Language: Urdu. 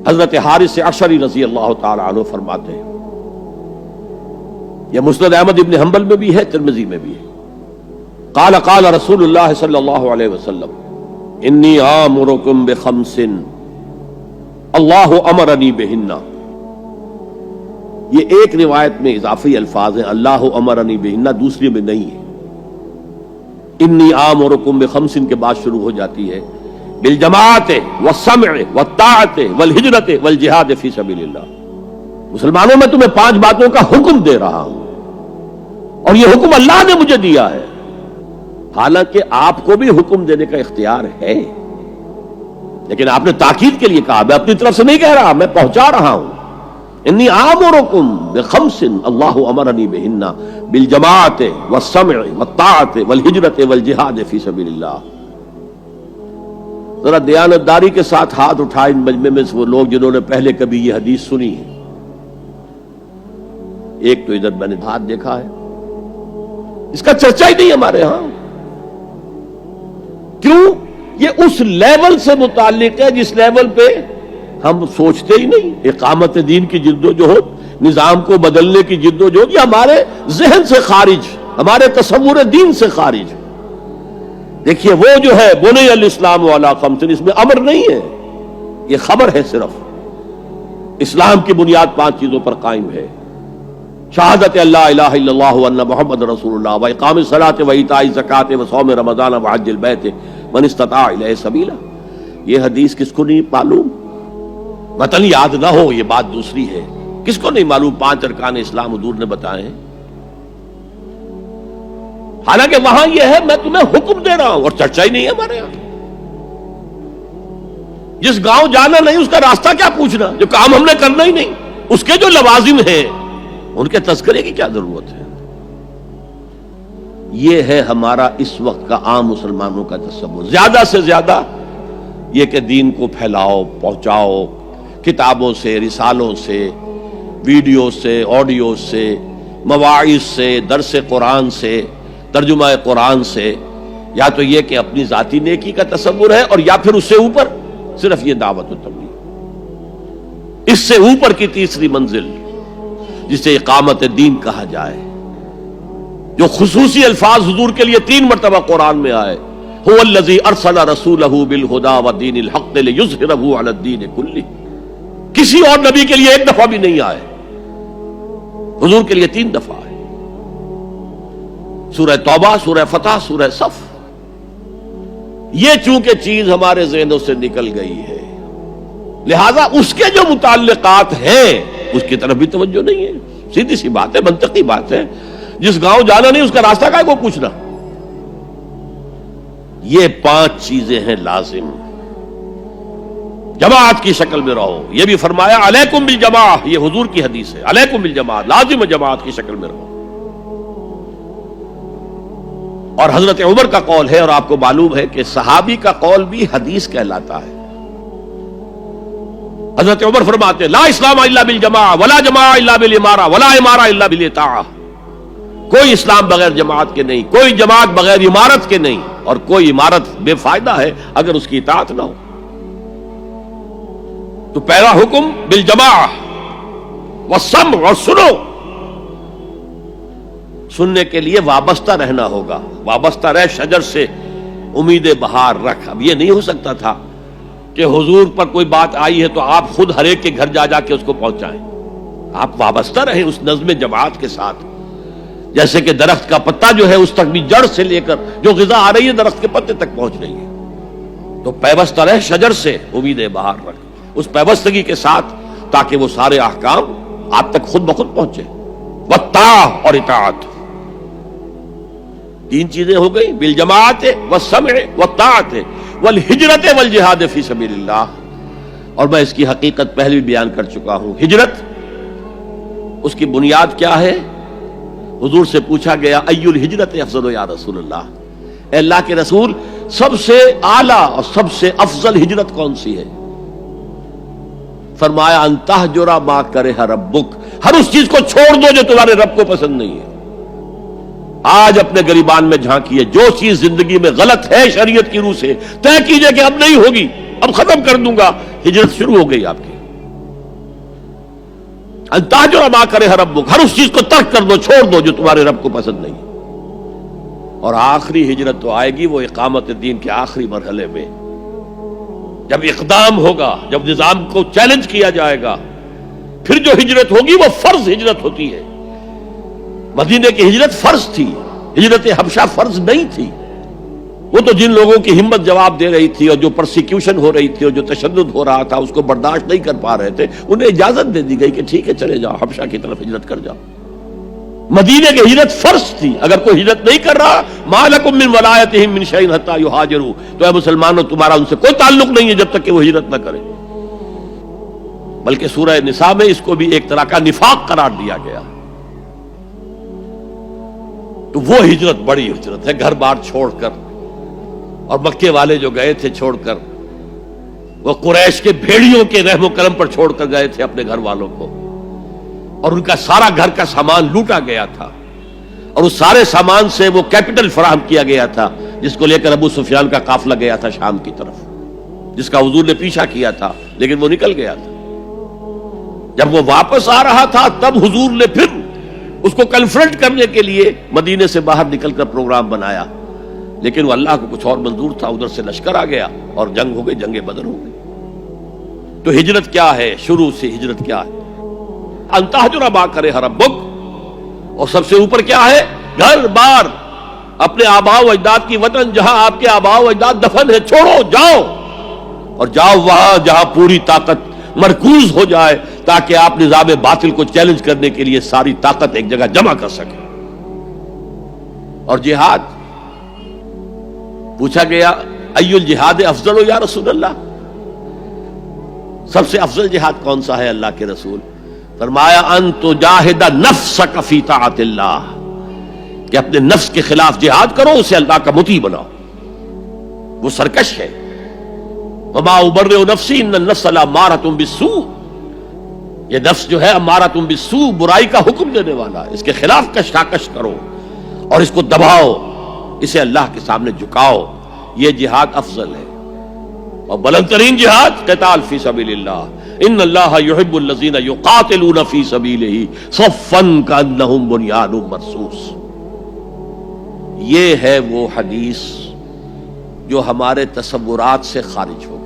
حضرت حارث عشری رضی اللہ تعالی عنہ فرماتے ہیں، یہ مسند احمد ابن حنبل میں بھی ہے، ترمذی میں بھی ہے، قال قال رسول اللہ صلی اللہ علیہ وسلم انی آمرکم بخمس اللہ امرنی بہن۔ یہ ایک روایت میں اضافی الفاظ ہیں، اللہ امرنی بہن، دوسری میں نہیں ہے۔ انی آمرکم بخمس کے بعد شروع ہو جاتی ہے بالجماعت والسمع والطاعت والہجرت والجہاد فی سبیل اللہ۔ مسلمانوں میں تمہیں 5 باتوں کا حکم دے رہا ہوں، اور یہ حکم اللہ نے مجھے دیا ہے، حالانکہ آپ کو بھی حکم دینے کا اختیار ہے، لیکن آپ نے تاکید کے لیے کہا، میں اپنی طرف سے نہیں کہہ رہا، میں پہنچا رہا ہوں۔ انی آمرکم بخمس اللہ امرنی بہن بالجماعت والسمع والطاعت والہجرت والجہاد فی سبیل اللہ۔ ذرا دیانتداری کے ساتھ ہاتھ اٹھائے ان مجمع میں سے وہ لوگ جنہوں نے پہلے کبھی یہ حدیث سنی ہے۔ ایک تو ادھر میں نے ہاتھ دیکھا ہے، اس کا چرچا ہی نہیں ہمارے ہاں۔ کیوں؟ یہ اس لیول سے متعلق ہے جس لیول پہ ہم سوچتے ہی نہیں۔ اقامت دین کی جد و جہد، نظام کو بدلنے کی جد و جہد، یہ ہمارے ذہن سے خارج، ہمارے تصور دین سے خارج۔ دیکھیے وہ جو ہے بنی الاسلام علی خمس، اس میں امر نہیں ہے، یہ خبر ہے صرف۔ اسلام کی بنیاد 5 چیزوں پر قائم ہے، شہادت اللہ الہ الا اللہ وان محمد رسول اللہ، واقام الصلاۃ وایتاء الزکوٰۃ وصوم رمضان وحج البیت من استطاع الیہ سبیلا۔ یہ حدیث کس کو نہیں معلوم؟ وطن یاد نہ ہو یہ بات دوسری ہے، کس کو نہیں معلوم 5 ارکان اسلام حضور نے بتائے ہیں؟ حالانکہ وہاں یہ ہے میں تمہیں حکم دے رہا ہوں، اور چرچا ہی نہیں ہے ہمارے یہاں۔ جس گاؤں جانا نہیں اس کا راستہ کیا پوچھنا، جو کام ہم نے کرنا ہی نہیں، اس کے جو لوازم ہیں ان کے تذکرے کی کیا ضرورت ہے؟ یہ ہے ہمارا اس وقت کا عام مسلمانوں کا تصور۔ زیادہ سے زیادہ یہ کہ دین کو پھیلاؤ، پہنچاؤ، کتابوں سے، رسالوں سے، ویڈیو سے، آڈیو سے، مواعظ سے، درس قرآن سے، ترجمہ قرآن سے، یا تو یہ کہ اپنی ذاتی نیکی کا تصور ہے، اور یا پھر اس سے اوپر صرف یہ دعوت و تبلیغ۔ اس سے اوپر کی تیسری منزل جسے اقامت دین کہا جائے، جو خصوصی الفاظ حضور کے لیے 3 مرتبہ قرآن میں آئے، هو الذی ارسل رسولہ بالہدی ودین الحق لیظہرہ علی الدین کلہ۔ کسی اور نبی کے لیے 1 دفعہ بھی نہیں آئے، حضور کے لیے 3 دفعہ آئے، سورہ توبہ، سورہ فتح، سورہ صف۔ یہ چونکہ چیز ہمارے ذہنوں سے نکل گئی ہے، لہذا اس کے جو متعلقات ہیں اس کی طرف بھی توجہ نہیں ہے۔ سیدھی سی بات ہے، منطقی بات ہے، جس گاؤں جانا نہیں اس کا راستہ کا کو پوچھنا۔ یہ 5 چیزیں ہیں لازم۔ جماعت کی شکل میں رہو، یہ بھی فرمایا علیکم بالجماع، یہ حضور کی حدیث ہے، علیکم بالجماع، لازم جماعت کی شکل میں رہو۔ اور حضرت عمر کا قول ہے، اور آپ کو معلوم ہے کہ صحابی کا قول بھی حدیث کہلاتا ہے۔ حضرت عمر فرماتے لا اسلام الا بالجماع ولا جماع الا بالامارہ ولا امارہ الا بالاطاعہ۔ کوئی اسلام بغیر جماعت کے نہیں، کوئی جماعت بغیر عمارت کے نہیں، اور کوئی عمارت بے فائدہ ہے اگر اس کی اطاعت نہ ہو۔ تو پہلا حکم بالجماع والسمع، اور سنو، سننے کے لیے وابستہ رہنا ہوگا، وابستہ رہ شجر سے امید بہار رکھ۔ اب یہ نہیں ہو سکتا تھا کہ حضور پر کوئی بات آئی ہے تو آپ خود ہر ایک کے گھر جا جا کے اس کو پہنچائیں۔ آپ وابستہ رہیں اس نظم جماعت کے ساتھ، جیسے کہ درخت کا پتا جو ہے اس تک بھی جڑ سے لے کر جو غذا آ رہی ہے درخت کے پتے تک پہنچ رہی ہے۔ تو پیوستہ رہ شجر سے امید بہار رکھ، اس پیوستگی کے ساتھ، تاکہ وہ سارے احکام آپ تک خود بخود پہنچے۔ والطاعہ، اور اطاعت۔ 3 چیزیں ہو گئی، بالجماعت والسمع والطاعت والہجرت والجہاد فی سبیل اللہ۔ اور میں اس کی حقیقت پہلے بھی بیان کر چکا ہوں۔ ہجرت، اس کی بنیاد کیا ہے؟ حضور سے پوچھا گیا ای الہجرت افضل یا رسول اللہ، اے اللہ کے رسول سب سے اعلیٰ اور سب سے افضل ہجرت کون سی ہے؟ فرمایا ان تہجر ما کرہ ربک، ہر اس چیز کو چھوڑ دو جو تمہارے رب کو پسند نہیں ہے۔ آج اپنے گریبان میں جھانکیے، جو چیز زندگی میں غلط ہے شریعت کی روح سے، طے کیجئے کہ اب نہیں ہوگی، اب ختم کر دوں گا، ہجرت شروع ہو گئی آپ کی۔ ان تہجر ما کرہ ربک، ہر اس چیز کو ترک کر دو، چھوڑ دو جو تمہارے رب کو پسند نہیں۔ اور آخری ہجرت تو آئے گی وہ اقامت دین کے آخری مرحلے میں، جب اقدام ہوگا، جب نظام کو چیلنج کیا جائے گا، پھر جو ہجرت ہوگی وہ فرض ہجرت ہوتی ہے۔ مدینے کی ہجرت فرض تھی، ہجرت حبشہ فرض نہیں تھی۔ وہ تو جن لوگوں کی ہمت جواب دے رہی تھی اور جو پرسیکیوشن ہو رہی تھی اور جو تشدد ہو رہا تھا اس کو برداشت نہیں کر پا رہے تھے، انہیں اجازت دے دی گئی کہ ٹھیک ہے چلے جاؤ، حبشہ کی طرف ہجرت کر جاؤ۔ مدینے کی ہجرت فرض تھی۔ اگر کوئی ہجرت نہیں کر رہا، ما لکم من ولایتہم من شیء حتی یہاجروا، تو اے مسلمانوں تمہارا ان سے کوئی تعلق نہیں ہے جب تک کہ وہ ہجرت نہ کرے۔ بلکہ سورہ نساء میں اس کو بھی ایک طرح کا نفاق قرار دیا گیا۔ تو وہ ہجرت بڑی ہجرت ہے، گھر بار چھوڑ کر، اور مکے والے جو گئے تھے چھوڑ کر، وہ قریش کے بھیڑیوں کے رحم و کرم پر چھوڑ کر گئے تھے اپنے گھر والوں کو، اور ان کا سارا گھر کا سامان لوٹا گیا تھا، اور اس سارے سامان سے وہ کیپٹل فراہم کیا گیا تھا جس کو لے کر ابو سفیان کا قافلہ گیا تھا شام کی طرف، جس کا حضور نے پیچھا کیا تھا لیکن وہ نکل گیا تھا۔ جب وہ واپس آ رہا تھا تب حضور نے پھر اس کو کنفرنٹ کرنے کے لیے مدینے سے باہر نکل کر پروگرام بنایا، لیکن وہ اللہ کو کچھ اور منظور تھا، ادھر سے لشکر آ گیا اور جنگ ہو گئی، جنگ بدر ہو گئی۔ تو ہجرت کیا ہے؟ شروع سے ہجرت کیا ہے؟ ان تہجر ما کرہ ربک، اور سب سے اوپر کیا ہے؟ گھر بار، اپنے آباء و اجداد کی وطن جہاں آپ کے آباء و اجداد دفن ہے، چھوڑو، جاؤ، اور جاؤ وہاں جہاں پوری طاقت مرکوز ہو جائے تاکہ آپ نظام باطل کو چیلنج کرنے کے لیے ساری طاقت ایک جگہ جمع کر سکیں۔ اور جہاد پوچھا گیا ای الجہاد افضل یا رسول اللہ، سب سے افضل جہاد کون سا ہے اللہ کے رسول؟ فرمایا ان تجاہد نفسک فی طاعت اللہ، کہ اپنے نفس کے خلاف جہاد کرو، اسے اللہ کا مطیع بناؤ۔ وہ سرکش ہے، وما ابرئ نفسی ان النفس لامارۃ بالسوء، یہ نفس جو ہے امارۃ بالسوء، برائی کا حکم دینے والا ہے، اس کے خلاف کشاکش کرو اور اس کو دباؤ، اسے اللہ کے سامنے جھکاؤ، یہ جہاد افضل ہے۔ اور بلند ترین جہاد قتال فی سبیل اللہ، ان اللہ یحب الذین یقاتلون فی سبیلہ صفا کانہم بنیان مرصوص۔ یہ ہے وہ حدیث جو ہمارے تصورات سے خارج ہو